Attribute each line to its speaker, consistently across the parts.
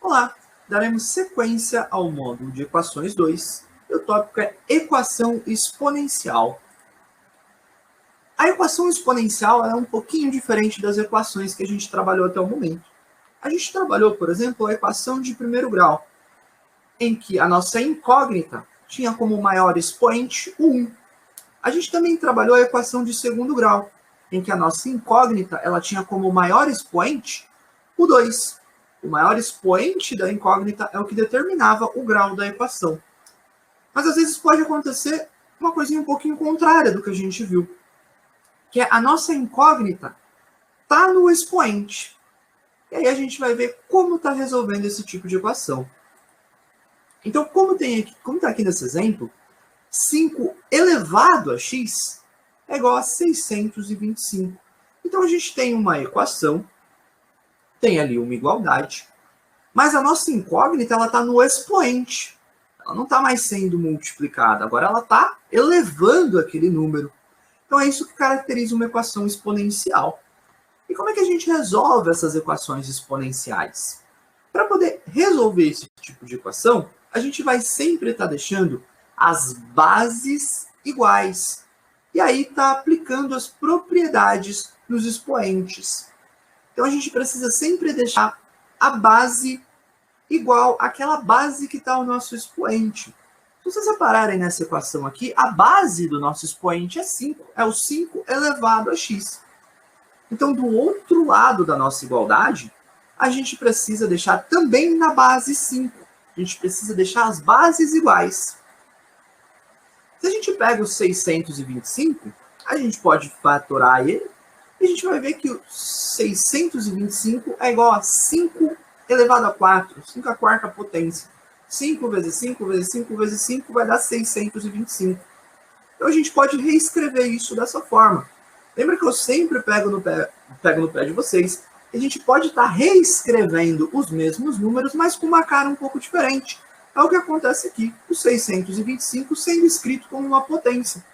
Speaker 1: Olá, daremos sequência ao módulo de equações 2, e o tópico é equação exponencial. A equação exponencial é um pouquinho diferente das equações que a gente trabalhou até o momento. A gente trabalhou, por exemplo, a equação de primeiro grau, em que a nossa incógnita tinha como maior expoente o 1. A gente também trabalhou a equação de segundo grau, em que a nossa incógnita ela tinha como maior expoente o 2. O maior expoente da incógnita é o que determinava o grau da equação. Mas às vezes pode acontecer uma coisinha um pouquinho contrária do que a gente viu, que é a nossa incógnita está no expoente. E aí a gente vai ver como está resolvendo esse tipo de equação. Então, como está aqui nesse exemplo, 5 elevado a x é igual a 625. Então, a gente tem uma equação, tem ali uma igualdade, mas a nossa incógnita está no expoente. Ela não está mais sendo multiplicada, agora ela está elevando aquele número. Então, é isso que caracteriza uma equação exponencial. E como é que a gente resolve essas equações exponenciais? Para poder resolver esse tipo de equação, a gente vai sempre estar deixando as bases iguais. E aí está aplicando as propriedades nos expoentes. Então a gente precisa sempre deixar a base igual àquela base que está o nosso expoente. Se vocês repararem nessa equação aqui, a base do nosso expoente é 5. É o 5 elevado a x. Então, do outro lado da nossa igualdade, a gente precisa deixar também na base 5. A gente precisa deixar as bases iguais. Se a gente pega o 625, a gente pode fatorar ele, e a gente vai ver que o 625 é igual a 5 elevado a 4, 5 à quarta potência. 5 vezes 5 vezes 5 vezes 5 vai dar 625. Então, a gente pode reescrever isso dessa forma. Lembra que eu sempre pego no pé de vocês. A gente pode estar reescrevendo os mesmos números, mas com uma cara um pouco diferente. É o que acontece aqui, o 625 sendo escrito como uma potência.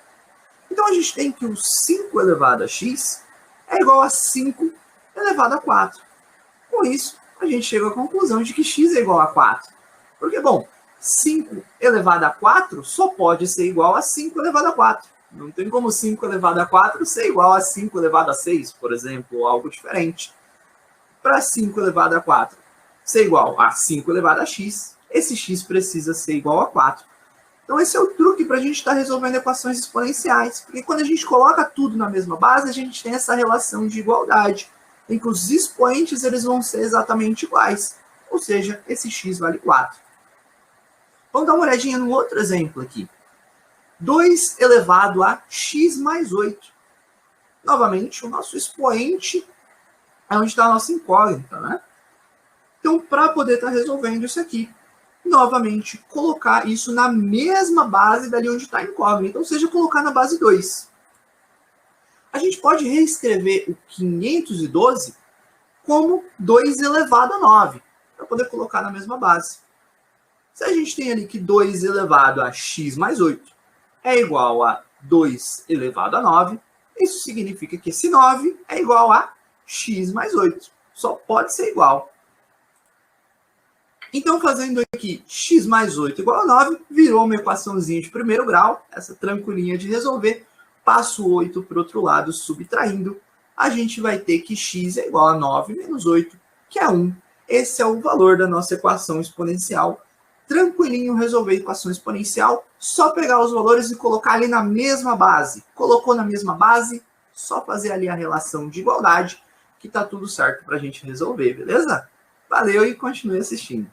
Speaker 1: Então a gente tem que o 5 elevado a x é igual a 5 elevado a 4. Com isso, a gente chega à conclusão de que x é igual a 4. Porque, bom, 5 elevado a 4 só pode ser igual a 5 elevado a 4. Não tem como 5 elevado a 4 ser igual a 5 elevado a 6, por exemplo, ou algo diferente. Para 5 elevado a 4 ser igual a 5 elevado a x, esse x precisa ser igual a 4. Então esse é o truque para a gente estar resolvendo equações exponenciais, porque quando a gente coloca tudo na mesma base, a gente tem essa relação de igualdade, em que os expoentes eles vão ser exatamente iguais, ou seja, esse x vale 4. Vamos dar uma olhadinha no outro exemplo aqui. 2 elevado a x mais 8. Novamente, o nosso expoente é onde está a nossa incógnita, né? Então, para poder estar resolvendo isso aqui, novamente, colocar isso na mesma base dali onde está a incógnita, ou seja, colocar na base 2. A gente pode reescrever o 512 como 2 elevado a 9, para poder colocar na mesma base. Se a gente tem ali que 2 elevado a x mais 8 é igual a 2 elevado a 9, isso significa que esse 9 é igual a x mais 8. Só pode ser igual. Então, fazendo aqui x mais 8 igual a 9, virou uma equaçãozinha de primeiro grau, essa tranquilinha de resolver. Passo 8 para o outro lado, subtraindo. A gente vai ter que x é igual a 9 menos 8, que é 1. Esse é o valor da nossa equação exponencial. Tranquilinho resolver a equação exponencial, só pegar os valores e colocar ali na mesma base. Colocou na mesma base, só fazer ali a relação de igualdade, que tá tudo certo para a gente resolver, beleza? Valeu e continue assistindo.